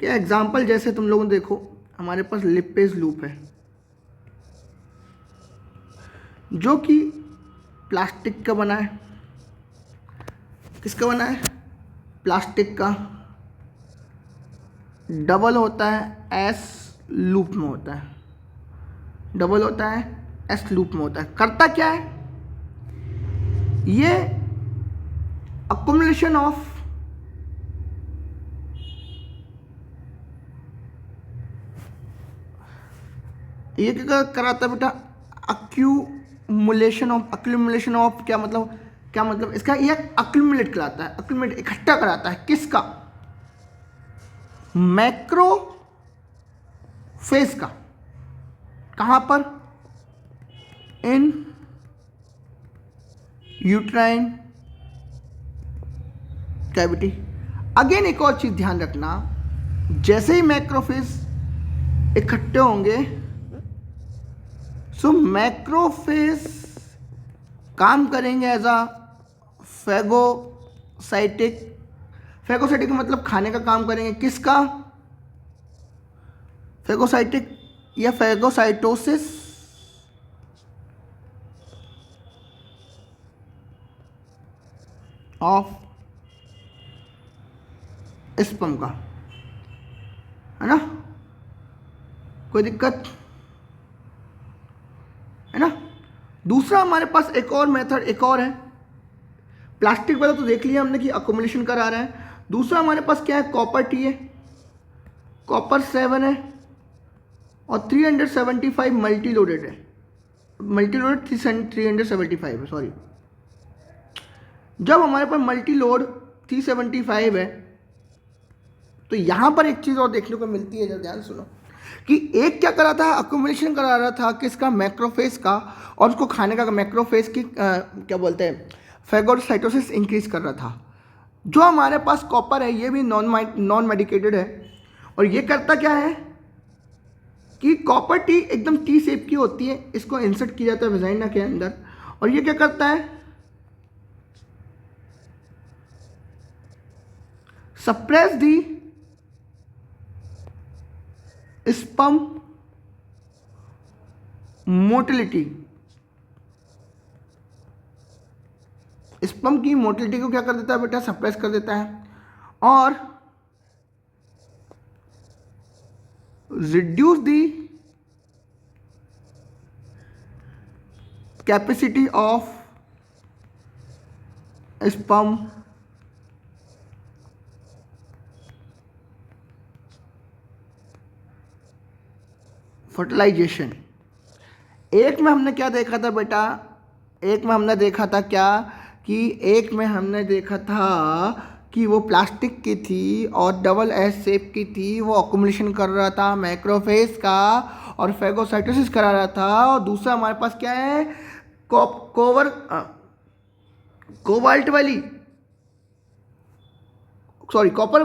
के एग्जाम्पल जैसे तुम लोगों देखो, हमारे पास लिपेज लूप है जो कि प्लास्टिक का बना है। किसका बना है, प्लास्टिक का। डबल होता है एस लूप में होता है, डबल होता है एस लूप में होता है। करता क्या है, ये अक्युमुलेशन ऑफ ये क्या कराता है बेटा, अक्यूमुलेशन ऑफ क्या मतलब इसका, ये अक्यूमुलेट कराता है, अक्यूमुलेट इकट्ठा कराता है। किसका, मैक्रोफेज का। कहां पर, इन यूट्राइन कैविटी। अगेन एक और चीज ध्यान रखना, जैसे ही मैक्रोफेज इकट्ठे होंगे, सो मैक्रोफेज काम करेंगे एज अ फैगोसाइटिक। फैगोसाइटिक मतलब खाने का काम करेंगे। किसका, फैगोसाइटिक या फैगोसाइटोसिस ऑफ स्पर्म का, है ना। कोई दिक्कत है ना। दूसरा हमारे पास एक और मेथड एक और है, प्लास्टिक वाला तो देख लिया हमने कि अकोमोडेशन करा रहा है। दूसरा हमारे पास क्या है, कॉपर टी है, कॉपर 7 है और 375 मल्टी लोडेड है, मल्टी लोडेड 375 है, सॉरी। जब हमारे पास मल्टी लोड 375 है, तो यहां पर एक चीज और देखने को मिलती है, जब ध्यान सुनो, कि एक क्या करा था, अकोमोडेशन करा रहा था किसका, मैक्रोफेज का, और उसको खाने का, मैक्रोफेज की क्या बोलते हैं, फैगोसाइटोसिस इंक्रीज कर रहा था। जो हमारे पास कॉपर है, ये भी नॉन मेडिकेटेड है, और ये करता क्या है कि कॉपर टी एकदम टी शेप की होती है, इसको इंसर्ट किया जाता है वेजाइना के अंदर, और ये क्या करता है, सप्रेस दी स्पर्म मोटिलिटी, स्पर्म की मोटिलिटी को क्या कर देता है बेटा, सप्रेस कर देता है, और reduce the capacity of sperm fertilisation. एक में हमने क्या देखा था बेटा, एक में हमने देखा था क्या कि एक में हमने देखा था कि वो प्लास्टिक की थी और डबल एस शेप की थी, वो अकोमोडेशन कर रहा था मैक्रोफेज का और फेगोसाइटोसिस करा रहा था। और दूसरा हमारे पास क्या है, कोबाल्ट वाली, सॉरी कॉपर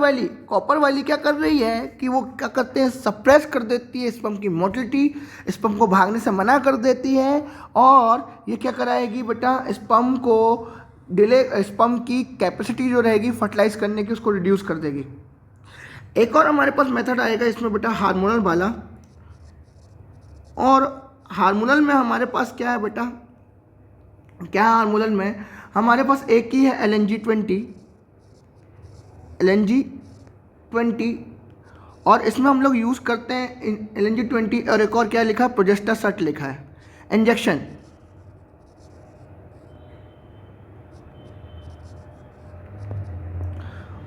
वाली क्या कर रही है कि वो क्या करते हैं, सप्रेस कर देती है स्पर्म की मोटिलिटी, स्पर्म को भागने से मना कर देती है, और ये क्या कराएगी बेटा, स्पर्म को डिले, स्पर्म की कैपेसिटी जो रहेगी फर्टिलाइज करने की उसको रिड्यूस कर देगी। एक और हमारे पास मेथड आएगा इसमें बेटा हार्मोनल वाला, और हार्मोनल में हमारे पास क्या है बेटा, क्या है हार्मोनल में हमारे पास एक ही है LNG20, और इसमें हम लोग यूज़ करते हैं LNG20, और एक और क्या लिखा है, प्रोजेस्टासर्ट लिखा है, इंजेक्शन।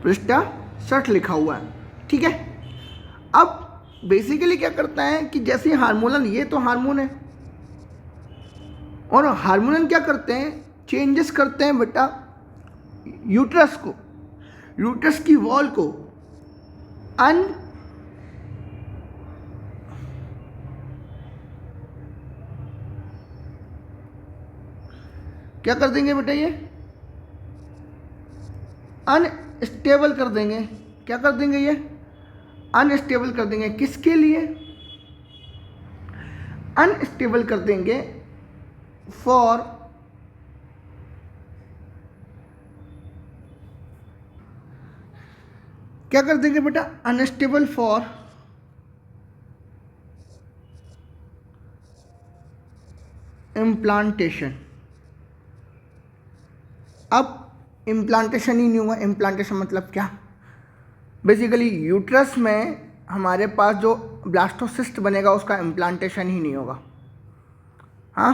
प्रोजेस्टासर्ट लिखा हुआ है, ठीक है। अब बेसिकली क्या करता है कि जैसे हार्मोनल, ये तो हार्मोन है, और हार्मोनल क्या करते हैं, चेंजेस करते हैं बेटा यूट्रस को, यूट्रस की वॉल को क्या कर देंगे बेटा, ये अनस्टेबल कर देंगे। क्या कर देंगे, ये अनस्टेबल कर देंगे। किसके लिए अनस्टेबल कर देंगे, फॉर क्या कर देंगे बेटा, अनस्टेबल फॉर इम्प्लांटेशन। अब इम्प्लांटेशन ही नहीं हुआ, इम्प्लांटेशन मतलब क्या, बेसिकली यूट्रस में हमारे पास जो ब्लास्टोसिस्ट बनेगा उसका इम्प्लांटेशन ही नहीं होगा। हाँ,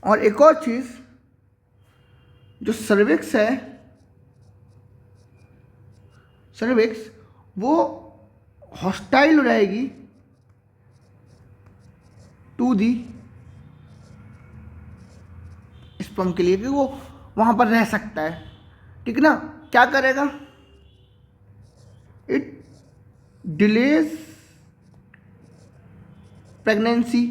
और एक और चीज़, जो सर्विक्स है, सर्विक्स वो हॉस्टाइल रहेगी टू दी स्पर्म के लिए, कि वो वहाँ पर रह सकता है, ठीक ना। क्या करेगा, इट डिलेज प्रेगनेंसी,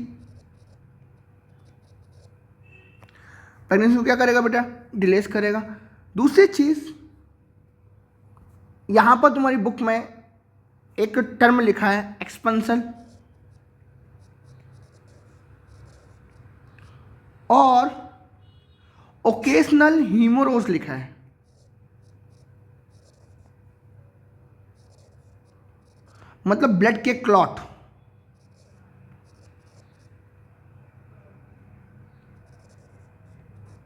प्रेगनेंसी को क्या करेगा बेटा, डिलेज करेगा। दूसरी चीज़, यहाँ पर तुम्हारी बुक में एक टर्म लिखा है एक्सपेंशन, और ओकेशनल हीमोरोज लिखा है। मतलब ब्लड के क्लॉट।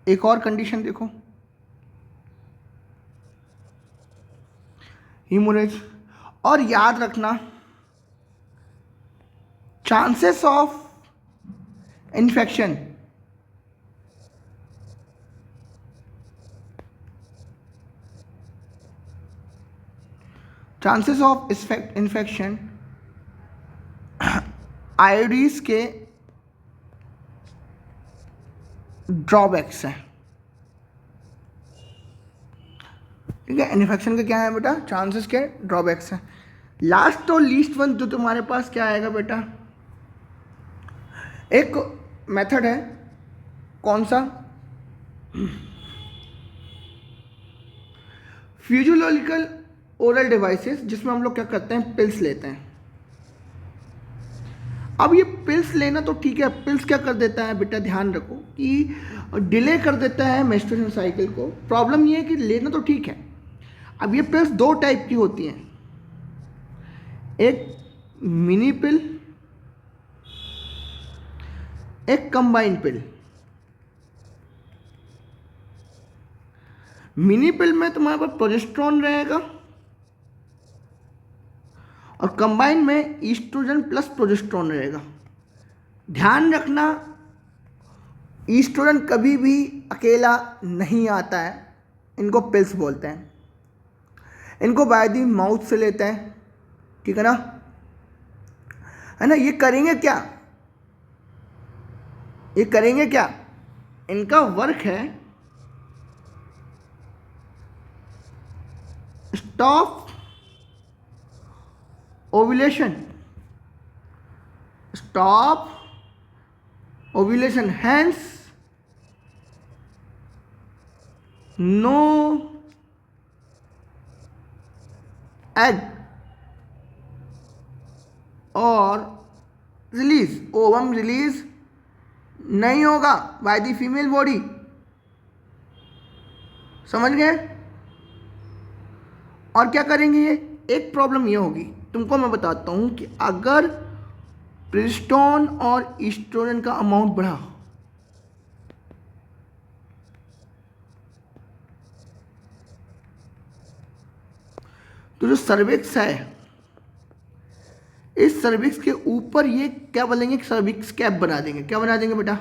एक और कंडीशन देखो, हीमोरेज। और याद रखना, chances of infection, chances of infection IUDs के ड्रॉबैक्स हैं, ठीक है। इन्फेक्शन के क्या है बेटा, चांसेस के ड्रॉबैक्स हैं। लास्ट और लीस्ट वन जो तुम्हारे पास क्या आएगा बेटा, एक मेथड है, कौन सा, फिजियोलॉजिकल ओरल डिवाइसेस, जिसमें हम लोग क्या करते हैं, पिल्स लेते हैं। अब ये पिल्स लेना तो ठीक है, पिल्स क्या कर देता है बेटा, ध्यान रखो कि डिले कर देता है मेंस्ट्रुएशन साइकिल को। प्रॉब्लम ये है कि लेना तो ठीक है, अब ये पिल्स दो टाइप की होती हैं, एक मिनी पिल, एक कंबाइंड पिल। मिनी पिल में तुम्हारे पास प्रोजेस्टेरॉन रहेगा और कंबाइन में ईस्ट्रोजन प्लस प्रोजेस्टेरॉन रहेगा। ध्यान रखना, ईस्ट्रोजन कभी भी अकेला नहीं आता है, इनको पिल्स बोलते हैं। इनको बाय द माउथ से लेते हैं, ठीक है ना, है ना। ये करेंगे क्या, ये करेंगे क्या, इनका वर्क है stop ovulation, stop ovulation, hence no egg और रिलीज, ओवम रिलीज नहीं होगा बाय द फीमेल बॉडी। समझ गए। और क्या करेंगे, ये एक प्रॉब्लम ये होगी, तुमको मैं बताता हूं कि अगर प्रोजेस्टेरॉन और ईस्ट्रोजन का अमाउंट बढ़ा तो जो सर्विक्स है, इस सर्विक्स के ऊपर ये क्या बोलेंगे, सर्विक्स कैप बना देंगे। क्या बना देंगे बेटा,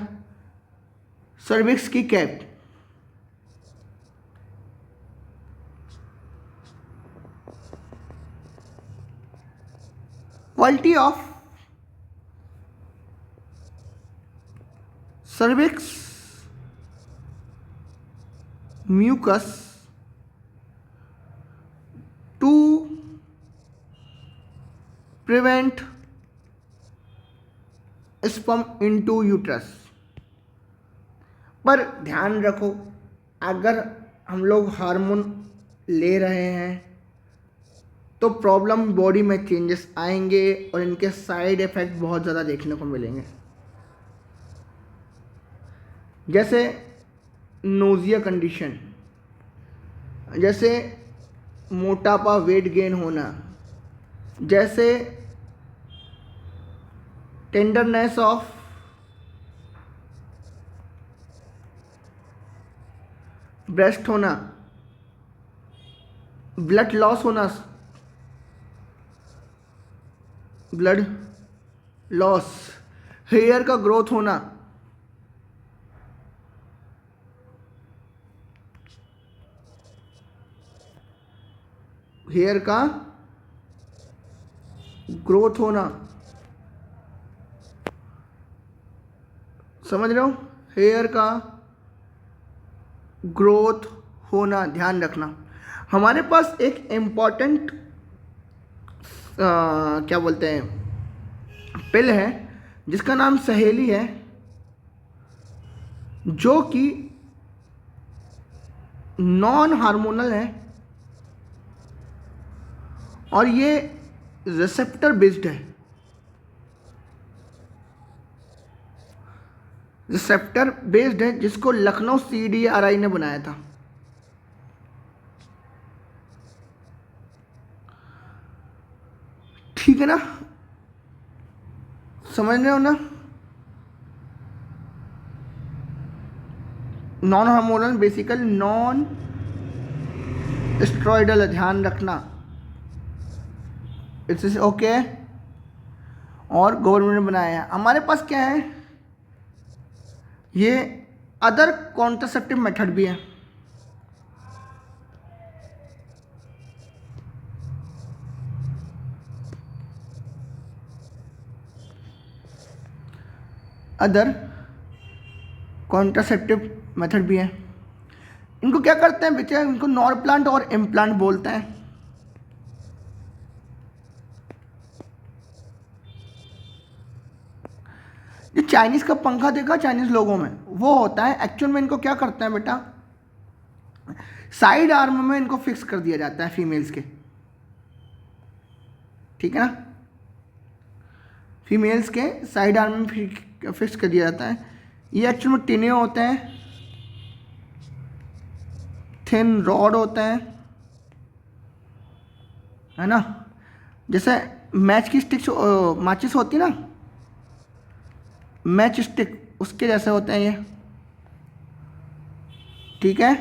सर्विक्स की cap. Quality of cervix mucus to prevent sperm into uterus. पर ध्यान रखो, अगर हम लोग हार्मोन ले रहे हैं तो प्रॉब्लम बॉडी में चेंजेस आएंगे और इनके साइड इफेक्ट बहुत ज़्यादा देखने को मिलेंगे, जैसे नोजिया कंडीशन, जैसे मोटापा, वेट गेन होना, जैसे टेंडरनेस ऑफ ब्रेस्ट होना, ब्लड लॉस होना, ब्लड लॉस, हेयर का ग्रोथ होना, हेयर का ग्रोथ होना, समझ रहे हो, हेयर का ग्रोथ होना। ध्यान रखना, हमारे पास एक इम्पॉर्टेंट क्या बोलते हैं पिल है जिसका नाम सहेली है, जो कि नॉन हार्मोनल है और ये रिसेप्टर बेस्ड है। रिसेप्टर बेस्ड है, जिसको लखनऊ CDRI ने बनाया था। ठीक है ना, समझ रहे हो ना। Non hormonal, basically non steroidal है, ध्यान रखना। It's okay. और गवर्नमेंट ने बनाया है। हमारे पास क्या है, ये अदर कॉन्ट्रासेप्टिव मेथड भी है। अदर कॉन्ट्रासेप्टिव मेथड भी है। इनको क्या करते हैं बच्चे, इनको नॉर प्लांट और इम्प्लांट बोलते हैं। ये चाइनीज का पंखा देखा चाइनीज लोगों में, वो होता है। एक्चुअल में इनको क्या करते हैं बेटा, साइड आर्म में इनको फिक्स कर दिया जाता है फीमेल्स के, ठीक है ना। फीमेल्स के साइड आर्म में फिक्स कर दिया जाता है। ये एक्चुअल में टिने होते हैं, थिन रॉड होते हैं, है ना। जैसे मैच की स्टिक्स माचिस होती ना, मैच स्टिक, उसके जैसे होते हैं ये, ठीक है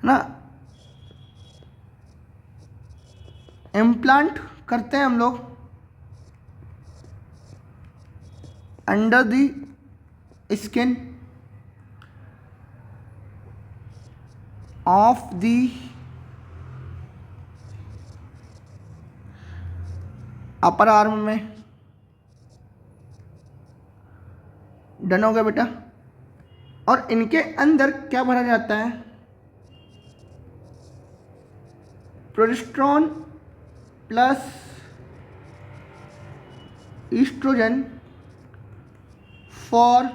ना। इम्प्लांट करते हैं हम लोग under the skin of the upper arm में। डन हो गया बेटा। और इनके अंदर क्या भरा जाता है, progesterone plus oestrogen for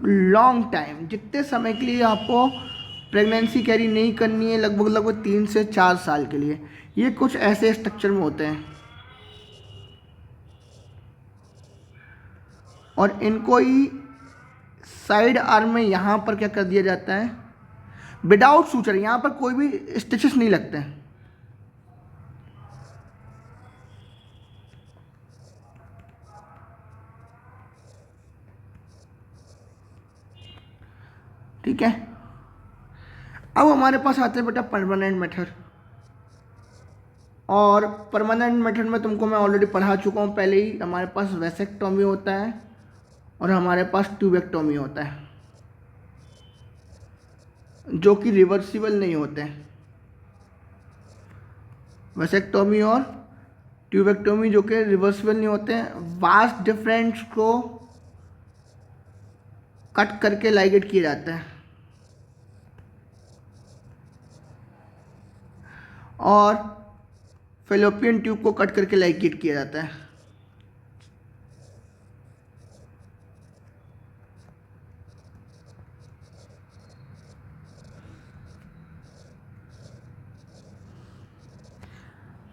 long time. जितने समय के लिए आपको प्रेगनेंसी कैरी नहीं करनी है, लगभग 3 से 4 साल के लिए, ये कुछ ऐसे स्ट्रक्चर में होते हैं। और इनको ही साइड आर्म में यहाँ पर क्या कर दिया जाता है, विदाउट सूचर, यहाँ पर कोई भी स्टिचेस नहीं लगते हैं। ठीक है। अब हमारे पास आते हैं बेटा परमानेंट मेथड। और परमानेंट मेथड में तुमको मैं ऑलरेडी पढ़ा चुका हूँ पहले ही। हमारे पास वैसेक्टोमी होता है और हमारे पास ट्यूबेक्टोमी होता है, जो कि रिवर्सिबल नहीं होते हैं। वैसेक्टोमी और ट्यूबेक्टोमी जो कि रिवर्सिबल नहीं होते हैं। वास्ट डिफरेंस को कट करके लाइगेट किया जाता है, और फेलोपियन ट्यूब को कट करके लाइगेट किया जाता है।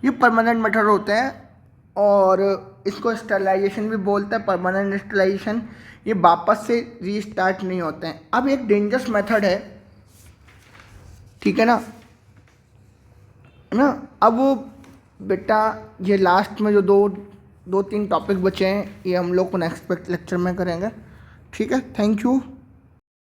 ये परमानेंट मेथड होते हैं, और इसको स्टरलाइजेशन भी बोलते हैं, परमानेंट स्टरलाइजेशन। ये वापस से रीस्टार्ट नहीं होते हैं। अब एक डेंजरस मेथड है, ठीक है ना, अब बेटा ये लास्ट में जो दो तीन टॉपिक बचे हैं, ये हम लोग को नेक्स्ट लेक्चर में करेंगे। ठीक है, थैंक यू।